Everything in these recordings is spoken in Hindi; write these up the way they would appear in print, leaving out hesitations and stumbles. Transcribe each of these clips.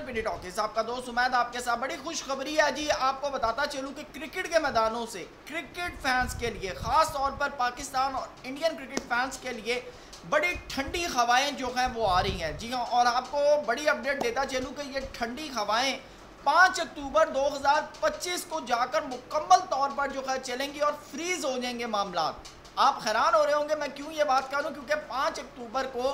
Channel PD talkies. आपका दोस्त उमैद आपके साथ बड़ी खुशखबरी है जी। आपको बताता चलूं कि क्रिकेट के मैदानों से क्रिकेट फैंस के लिए, ख़ास तौर पर पाकिस्तान और इंडियन क्रिकेट फैंस के लिए बड़ी ठंडी हवाएं जो हैं वो आ रही हैं। जी हाँ, और आपको बड़ी अपडेट देता चलूँ कि ये ठंडी हवाएँ 5 अक्टूबर 2025 को जाकर मुकम्मल तौर पर जो है चलेंगी और फ्रीज़ हो जाएंगे मामलात। आप हैरान हो रहे होंगे मैं क्यों ये बात करूं, क्योंकि 5 अक्टूबर को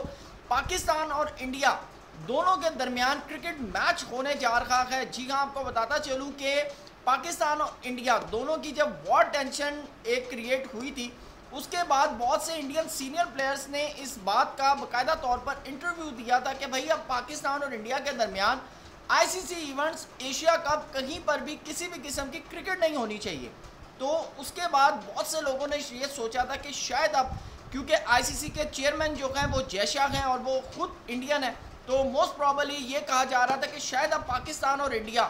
पाकिस्तान और इंडिया दोनों के दरमियान क्रिकेट मैच होने जा रहा है। जी हाँ, आपको बताता चलूँ कि पाकिस्तान और इंडिया दोनों की जब वॉर टेंशन एक क्रिएट हुई थी, उसके बाद बहुत से इंडियन सीनियर प्लेयर्स ने इस बात का बाकायदा तौर पर इंटरव्यू दिया था कि भाई अब पाकिस्तान और इंडिया के दरमियान आईसीसी इवेंट्स, एशिया कप, कहीं पर भी किसी भी किस्म की क्रिकेट नहीं होनी चाहिए। तो उसके बाद बहुत से लोगों ने ये सोचा था कि शायद अब, क्योंकि आईसीसी के चेयरमैन जो हैं वो जय शाह हैं और वो खुद इंडियन है, तो मोस्ट प्रॉबली ये कहा जा रहा था कि शायद अब पाकिस्तान और इंडिया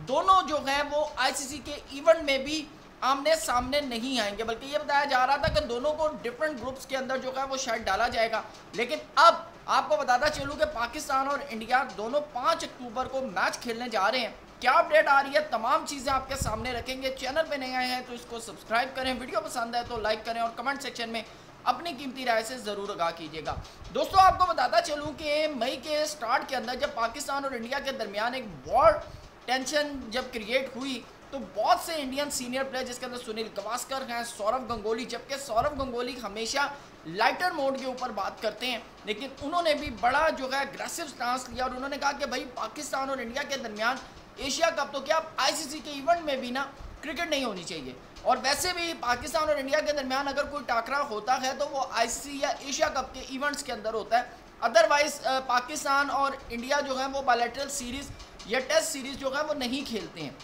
दोनों जो हैं वो आईसीसी के इवेंट में भी आमने सामने नहीं आएंगे, बल्कि ये बताया जा रहा था कि दोनों को डिफरेंट ग्रुप्स के अंदर जो है वो शायद डाला जाएगा। लेकिन अब आपको बताता चलूँ कि पाकिस्तान और इंडिया दोनों 5 अक्टूबर को मैच खेलने जा रहे हैं। क्या अपडेट आ रही है, तमाम चीज़ें आपके सामने रखेंगे। चैनल पे नए आए हैं तो इसको सब्सक्राइब करें, वीडियो पसंद है तो लाइक करें और कमेंट सेक्शन में अपनी कीमती राय से ज़रूर आगाह कीजिएगा। दोस्तों, आपको बताता चलूँ कि मई के स्टार्ट के अंदर जब पाकिस्तान और इंडिया के दरमियान एक वॉर टेंशन जब क्रिएट हुई, तो बहुत से इंडियन सीनियर प्लेयर, जिसके अंदर सुनील गावस्कर हैं, सौरव गंगोली, जबकि सौरव गंगोली हमेशा लाइटर मोड के ऊपर बात करते हैं, लेकिन उन्होंने भी बड़ा जो है एग्रेसिव स्टांस लिया और उन्होंने कहा कि भाई पाकिस्तान और इंडिया के दरमियान एशिया कप तो क्या आईसीसी के इवेंट में भी ना क्रिकेट नहीं होनी चाहिए। और वैसे भी पाकिस्तान और इंडिया के दरमियान अगर कोई टाकरा होता है तो वो आईसीसी या एशिया कप के इवेंट्स के अंदर होता है। अदरवाइज पाकिस्तान और इंडिया जो है वो बायलैटरल सीरीज़ या टेस्ट सीरीज़ जो है वो नहीं खेलते हैं,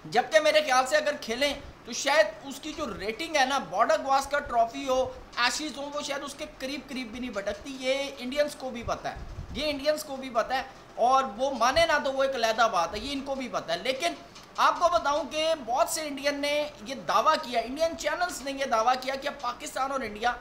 जबकि मेरे ख्याल से अगर खेलें तो शायद उसकी जो रेटिंग है ना, बॉर्डर गावस्कर ट्रॉफी हो, एशेज हो, वो शायद उसके करीब भी नहीं भटकती। ये इंडियंस को भी पता है, ये इंडियंस को भी पता है, और वो माने ना तो वो एक अलहदा बात है, ये इनको भी पता है। लेकिन आपको बताऊं कि बहुत से इंडियन ने ये दावा किया, इंडियन चैनल्स ने ये दावा किया कि अब पाकिस्तान और इंडिया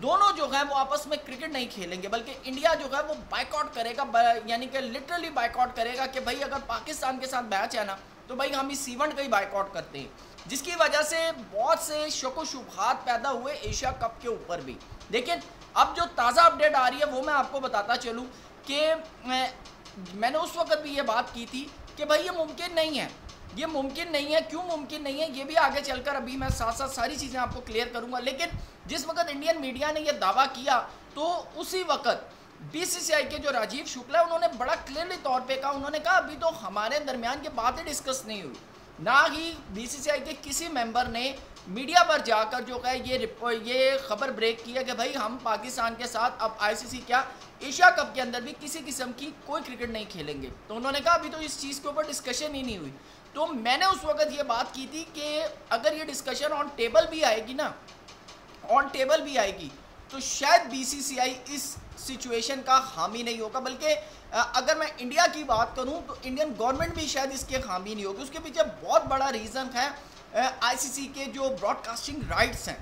दोनों जो है वो आपस में क्रिकेट नहीं खेलेंगे, बल्कि इंडिया जो है वो बाइकआउट करेगा, यानी कि लिटरली बाइकआउट करेगा कि भाई अगर पाकिस्तान के साथ मैच है ना तो भाई हम इस इवेंट का ही बाइकआउट करते हैं, जिसकी वजह से बहुत से शको शुबहात पैदा हुए एशिया कप के ऊपर भी। लेकिन अब जो ताज़ा अपडेट आ रही है वो मैं आपको बताता चलूँ कि मैंने उस वक्त भी ये बात की थी कि भाई ये मुमकिन नहीं है, ये मुमकिन नहीं है। क्यों मुमकिन नहीं है ये भी आगे चलकर अभी मैं साथ साथ सारी चीज़ें आपको क्लियर करूँगा। लेकिन जिस वक्त इंडियन मीडिया ने यह दावा किया तो उसी वक्त बीसीसीआई के जो राजीव शुक्ला है उन्होंने बड़ा क्लियरली तौर पे कहा, उन्होंने कहा अभी तो हमारे दरमियान की बातें डिस्कस नहीं हुई, ना ही बीसीसीआई के किसी मेंबर ने मीडिया पर जाकर जो है ये खबर ब्रेक की है कि भाई हम पाकिस्तान के साथ अब आईसीसी क्या एशिया कप के अंदर भी किसी किस्म की कोई क्रिकेट नहीं खेलेंगे। तो उन्होंने कहा अभी तो इस चीज़ के ऊपर डिस्कशन ही नहीं हुई। तो मैंने उस वक्त ये बात की थी कि अगर ये डिस्कशन ऑन टेबल भी आएगी ना, ऑन टेबल भी आएगी, तो शायद बीसीसीआई इस सिचुएशन का हामी नहीं होगा, बल्कि अगर मैं इंडिया की बात करूं तो इंडियन गवर्नमेंट भी शायद इसके हामी नहीं होगी। उसके पीछे बहुत बड़ा रीज़न है आईसीसी के जो ब्रॉडकास्टिंग राइट्स हैं।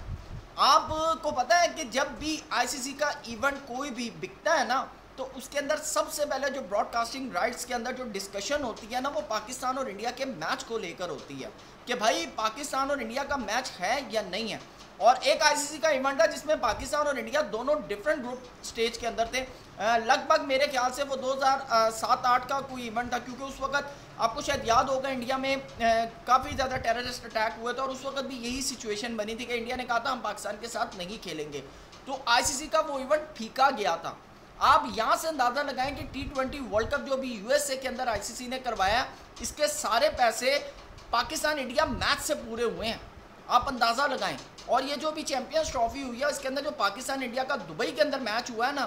आपको पता है कि जब भी आईसीसी का इवेंट कोई भी बिकता है ना, तो उसके अंदर सबसे पहले जो ब्रॉडकास्टिंग राइट्स के अंदर जो डिस्कशन होती है ना, वो पाकिस्तान और इंडिया के मैच को लेकर होती है कि भाई पाकिस्तान और इंडिया का मैच है या नहीं है। और एक आईसीसी का इवेंट था जिसमें पाकिस्तान और इंडिया दोनों डिफरेंट ग्रुप स्टेज के अंदर थे। लगभग मेरे ख्याल से वो 2007-8 का कोई इवेंट था, क्योंकि उस वक्त आपको शायद याद होगा इंडिया में काफ़ी ज़्यादा टेररिस्ट अटैक हुए थे और उस वक्त भी यही सिचुएशन बनी थी कि इंडिया ने कहा था हम पाकिस्तान के साथ नहीं खेलेंगे, तो आईसीसी का वो इवेंट फीका गया था। आप यहाँ से अंदाज़ा लगाएं कि T20 वर्ल्ड कप जो भी यूएसए के अंदर आईसीसी ने करवाया, इसके सारे पैसे पाकिस्तान इंडिया मैच से पूरे हुए हैं, आप अंदाज़ा लगाएं। और ये जो भी चैंपियंस ट्रॉफी हुई है इसके अंदर जो पाकिस्तान इंडिया का दुबई के अंदर मैच हुआ है ना,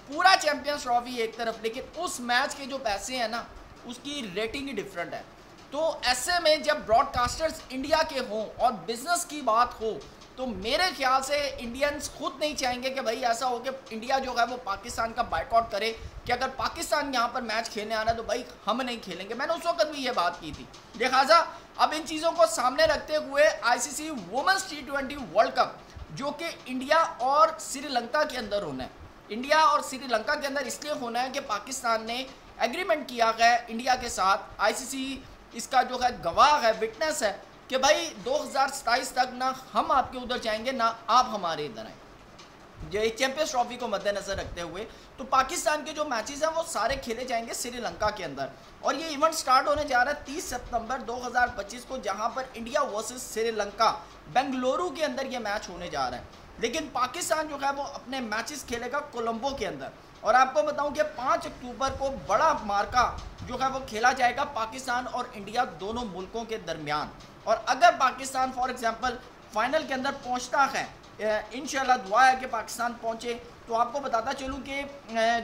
पूरा चैंपियंस ट्रॉफी एक तरफ, लेकिन उस मैच के जो पैसे हैं ना उसकी रेटिंग ही डिफरेंट है। तो ऐसे में जब ब्रॉडकास्टर्स इंडिया के हों और बिजनेस की बात हो, तो मेरे ख्याल से इंडियंस खुद नहीं चाहेंगे कि भाई ऐसा हो कि इंडिया जो है वो पाकिस्तान का बाइकआउट करे कि अगर पाकिस्तान यहाँ पर मैच खेलने आना है तो भाई हम नहीं खेलेंगे। मैंने उस वक्त भी ये बात की थी। लिहाजा अब इन चीज़ों को सामने रखते हुए ICC women's T20 world cup जो कि इंडिया और श्रीलंका के अंदर होना है, इंडिया और श्रीलंका के अंदर इसलिए होना है कि पाकिस्तान ने एग्रीमेंट किया है इंडिया के साथ, आईसीसी इसका जो है गवाह है, विटनेस है कि भाई 2027 तक ना हम आपके उधर जाएंगे ना आप हमारे इधर आएंगे। ये चैंपियंस ट्रॉफी को मद्देनजर रखते हुए तो पाकिस्तान के जो मैचेस हैं वो सारे खेले जाएंगे श्रीलंका के अंदर, और ये इवेंट स्टार्ट होने जा रहा है 30 सितंबर 2025 को, जहां पर इंडिया वर्सेस श्रीलंका बेंगलुरु के अंदर ये मैच होने जा रहा है। लेकिन पाकिस्तान जो है वो अपने मैचेस खेलेगा कोलंबो के अंदर, और आपको बताऊं कि 5 अक्टूबर को बड़ा मार्का जो है वो खेला जाएगा पाकिस्तान और इंडिया दोनों मुल्कों के दरमियान। और अगर पाकिस्तान फॉर एग्जांपल फाइनल के अंदर पहुंचता है, इंशाल्लाह दुआ है कि पाकिस्तान पहुंचे, तो आपको बताता चलूं कि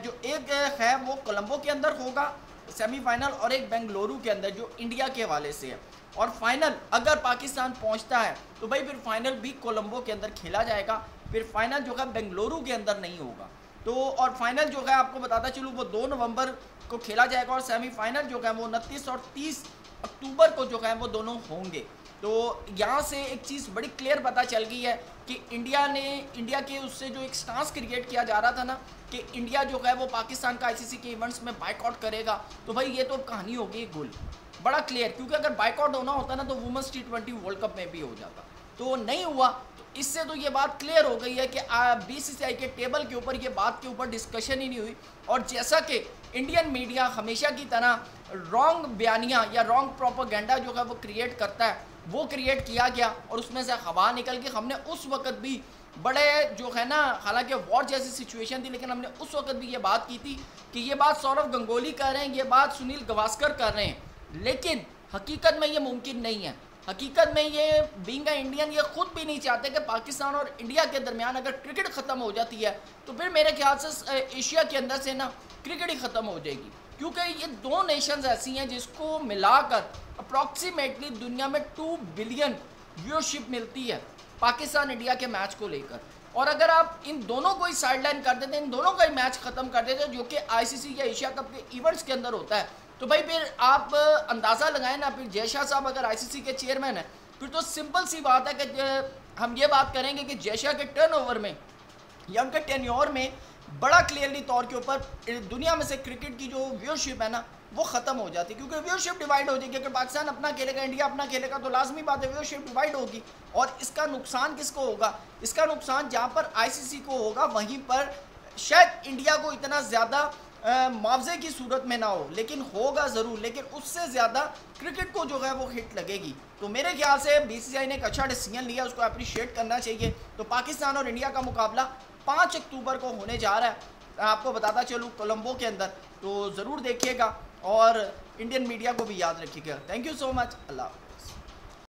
जो एक है वो कोलंबो के अंदर होगा सेमीफाइनल, और एक बेंगलुरु के अंदर जो इंडिया के हवाले से है। और फाइनल अगर पाकिस्तान पहुंचता है तो भाई फिर फाइनल भी कोलंबो के अंदर खेला जाएगा, फिर फाइनल जो है बेंगलुरु के अंदर नहीं होगा। तो और फाइनल जो है आपको बताता चलूँ वो 2 नवंबर को खेला जाएगा, और सेमीफाइनल जो है वो 29 और 30 अक्टूबर को जो है वो दोनों होंगे। तो यहाँ से एक चीज़ बड़ी क्लियर पता चल गई है कि इंडिया के उससे जो एक स्टांस क्रिएट किया जा रहा था ना कि इंडिया जो है वो पाकिस्तान का आईसीसी के इवेंट्स में बाइकआउट करेगा, तो भाई ये तो कहानी हो गई गोल, बड़ा क्लियर। क्योंकि अगर बाइकआउट होना होता ना तो वुमेन्स T20 वर्ल्ड कप में भी हो जाता, तो नहीं हुआ। तो इससे तो ये बात क्लियर हो गई है कि बीसीसीआई के टेबल के ऊपर ये बात के ऊपर डिस्कशन ही नहीं हुई। और जैसा कि इंडियन मीडिया हमेशा की तरह रॉन्ग बयानियाँ या रॉन्ग प्रोपेगेंडा जो है वो क्रिएट करता है, वो क्रिएट किया गया और उसमें से हवा निकल के हमने उस वक्त भी बड़े जो है ना, हालांकि वॉर जैसी सिचुएशन थी, लेकिन हमने उस वक्त भी ये बात की थी कि ये बात सौरव गंगोली कर रहे हैं, ये बात सुनील गावस्कर कर रहे हैं, लेकिन हकीकत में ये मुमकिन नहीं है। हकीकत में ये बीइंग इंडियन ये खुद भी नहीं चाहते कि पाकिस्तान और इंडिया के दरमियान अगर क्रिकेट ख़त्म हो जाती है तो फिर मेरे ख्याल से एशिया के अंदर से ना क्रिकेट ही ख़त्म हो जाएगी, क्योंकि ये 2 नेशंस ऐसी हैं जिसको मिलाकर अप्रॉक्सीमेटली दुनिया में 2 बिलियन व्यूअरशिप मिलती है पाकिस्तान इंडिया के मैच को लेकर। और अगर आप इन दोनों को ही साइडलाइन कर देते, इन दोनों का ही मैच ख़त्म कर देते जो कि आईसीसी या एशिया कप के इवेंट्स के अंदर होता है, तो भाई फिर आप अंदाज़ा लगाएं ना, फिर जय शाह साहब अगर आईसीसी के चेयरमैन हैं फिर तो सिंपल सी बात है कि हम ये बात करेंगे कि जय शाह के टर्नओवर में या उनके टेन्योर में बड़ा क्लियरली तौर के ऊपर दुनिया में से क्रिकेट की जो व्यूअरशिप है ना वो ख़त्म हो जाती है, क्योंकि व्यूअरशिप डिवाइड हो जाएगी। अगर पाकिस्तान अपना खेलेगा, इंडिया अपना खेलेगा, तो लाजमी बात है व्यूअरशिप डिवाइड होगी। और इसका नुकसान किसको होगा? इसका नुकसान जहाँ पर आईसीसी को होगा, वहीं पर शायद इंडिया को इतना ज़्यादा मुआवजे की सूरत में ना हो, लेकिन होगा ज़रूर, लेकिन उससे ज़्यादा क्रिकेट को जो है वो हिट लगेगी। तो मेरे ख्याल से बीसीसीआई ने एक अच्छा डिसीजन लिया, उसको अप्रिशिएट करना चाहिए। तो पाकिस्तान और इंडिया का मुकाबला 5 अक्टूबर को होने जा रहा है, आपको बताता चलूँ कोलंबो के अंदर, तो ज़रूर देखिएगा और इंडियन मीडिया को भी याद रखिएगा। थैंक यू सो मच, अल्लाह हाफ़िज़।